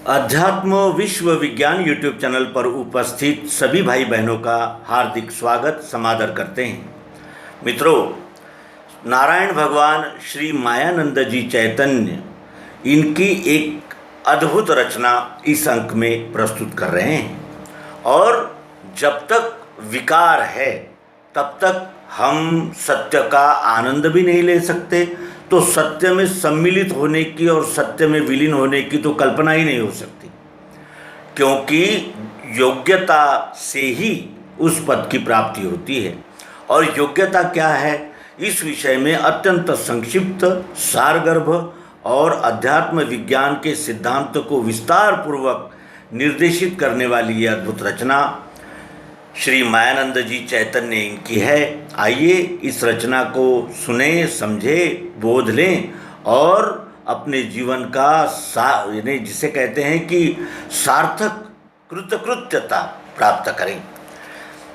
अध्यात्म विश्व विज्ञान यूट्यूब चैनल पर उपस्थित सभी भाई बहनों का हार्दिक स्वागत समादर करते हैं। मित्रों, नारायण भगवान श्री मायानंद जी चैतन्य इनकी एक अद्भुत रचना इस अंक में प्रस्तुत कर रहे हैं। और जब तक विकार है तब तक हम सत्य का आनंद भी नहीं ले सकते, तो सत्य में सम्मिलित होने की और सत्य में विलीन होने की तो कल्पना ही नहीं हो सकती, क्योंकि योग्यता से ही उस पद की प्राप्ति होती है। और योग्यता क्या है, इस विषय में अत्यंत संक्षिप्त, सारगर्भ और अध्यात्म विज्ञान के सिद्धांत को विस्तार पूर्वक निर्देशित करने वाली यह अद्भुत रचना श्री मायानंद जी चैतन्य इनकी है। आइए इस रचना को सुने, समझे, बोध लें और अपने जीवन का यानी जिसे कहते हैं कि सार्थक कृतकृत्यता प्राप्त करें।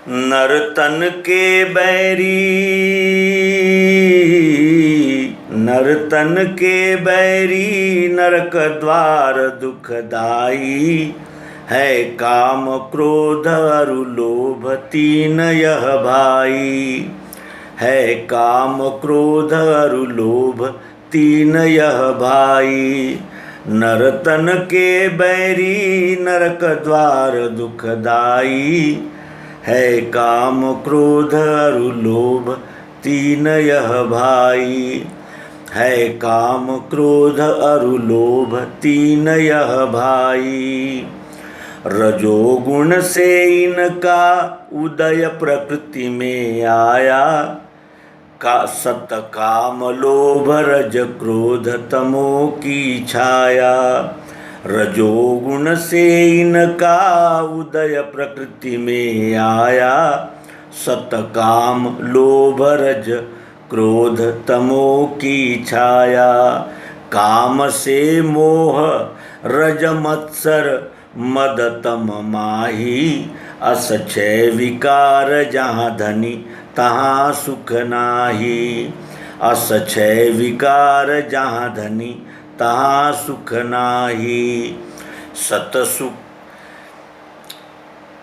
नर तन के बैरी नरक द्वार दुखदाई, है काम क्रोध अरु लोभ तीन यह भाई, है काम क्रोध अरु लोभ तीन यह भाई। नर तन के बैरी नरक द्वार दुखदाई, है काम क्रोध अरु लोभ तीन यह भाई, है काम क्रोध अरु लोभ तीन यह भाई। रजोगुण से इनका उदय प्रकृति में आया, का सत काम लोभ रज क्रोध तमो की छाया। रजोगुण से इनका उदय प्रकृति में आया, सत काम लोभ रज क्रोध तमो की छाया। काम से मोह रज मत्सर मद तम माही, अस छय विकार जहाँ धनी तहाँ सुख नाही। अस छय विकार जहाँ धनी तहाँ सुख नाही। सत सुख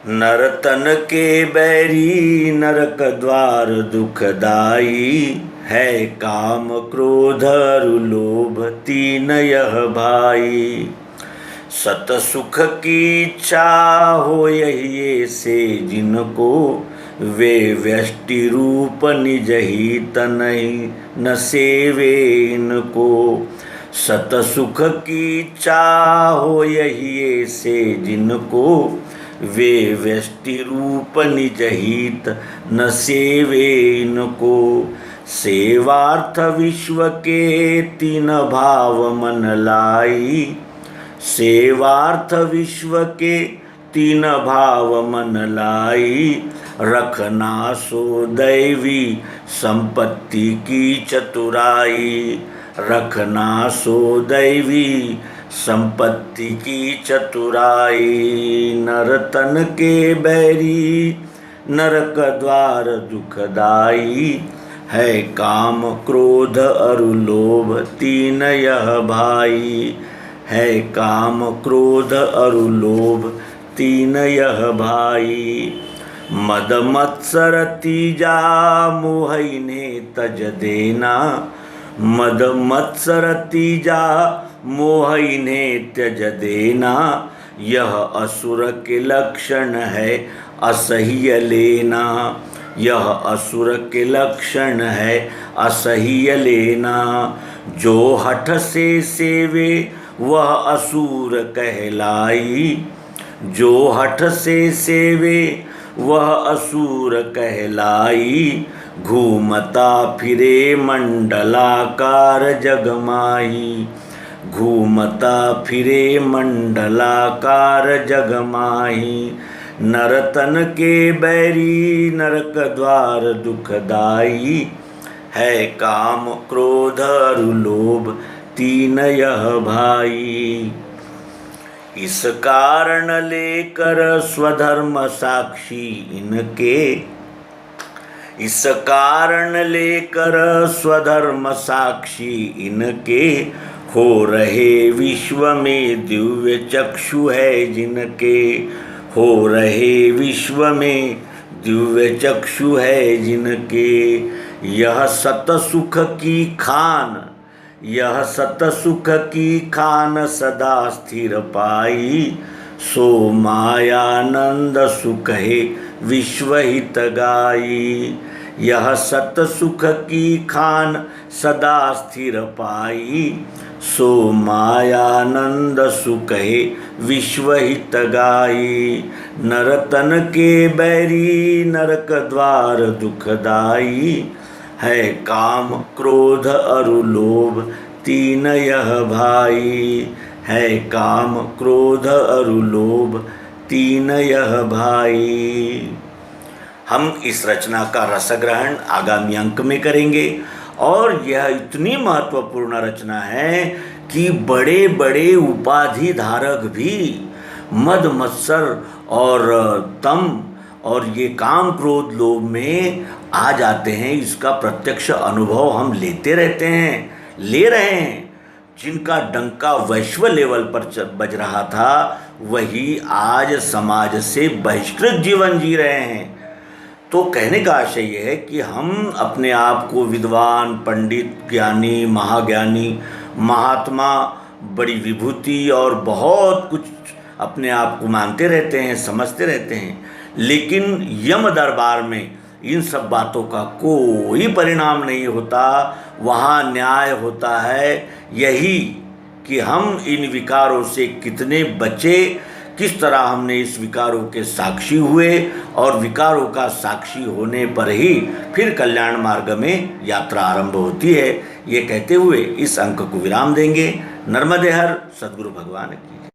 नर तन के बैरी नरक द्वार दुखदाई, है काम क्रोध अरु लोभ तीन यह भाई। सत सुख की इच्छा हो यही से जिनको, वे व्यष्टि रूप निज ही तनहि न सेवे इनको। सत सुख की इच्छा हो यही से जिनको, वे व्यष्टि रूप निज हित न सेवे इनको। सेवार्थ विश्व के तीन भाव मन लाई, सेवार्थ विश्व के तीन भाव मन लाई। रखना सो दैवी संपत्ति की चतुराई, रखना सो दैवी संपत्ति की चतुराई। नर तन के बैरी नरक द्वार दुखदाई, है काम क्रोध अरु लोभ तीन यह भाई, है काम क्रोध अरु लोभ तीन यह भाई। मद मत्सर तीजा मोहिने तज देना, मद मत्सर तीजा मोहिने त्यज देना। यह असुर के लक्षण है असह्य लेना, यह असुर के लक्षण है असह्य लेना। जो हठ से सेवे वह असुर कहलाई, जो हठ से सेवे वह असुर कहलाई। घूमता फिरे मंडलाकार जगमाही, घूमता फिरे मंडलाकार जगमाही। नर तन के बैरी नरक द्वार दुखदाई, है काम क्रोध अरु लोभ तीन यह भाई। इस कारण लेकर स्वधर्म साक्षी इनके, इस कारण लेकर स्वधर्म साक्षी इनके। हो रहे विश्व में दिव्य चक्षु है जिनके, हो रहे विश्व में दिव्य चक्षु है जिनके, यह सत सुख की खान, यह सत सुख की खान सदा स्थिर पाई, सो मायानंद सुख है विश्व हित गाई। यह सत सुख की खान सदा स्थिर पाई, सो मायानंद सुख है विश्व हित गाई। नरतन के बैरी नरक द्वार दुखदाई, है काम क्रोध अरु लोभ तीन यह भाई, है काम क्रोध अरु लोभ तीन यह भाई। हम इस रचना का रसग्रहण आगामी अंक में करेंगे और यह इतनी महत्वपूर्ण रचना है कि बड़े बड़े उपाधि धारक भी मद मत्सर और तम और ये काम क्रोध लोभ में आ जाते हैं। इसका प्रत्यक्ष अनुभव हम लेते रहते हैं, ले रहे हैं। जिनका डंका वैश्व लेवल पर बज रहा था वही आज समाज से बहिष्कृत जीवन जी रहे हैं। तो कहने का आशय यह है कि हम अपने आप को विद्वान, पंडित, ज्ञानी, महाज्ञानी, महात्मा, बड़ी विभूति और बहुत कुछ अपने आप को मानते रहते हैं, समझते रहते हैं, लेकिन यम दरबार में इन सब बातों का कोई परिणाम नहीं होता। वहाँ न्याय होता है यही कि हम इन विकारों से कितने बचे, किस तरह हमने इस विकारों के साक्षी हुए और विकारों का साक्षी होने पर ही फिर कल्याण मार्ग में यात्रा आरंभ होती है। ये कहते हुए इस अंक को विराम देंगे। नर्मदे हर सद्गुरु भगवान की।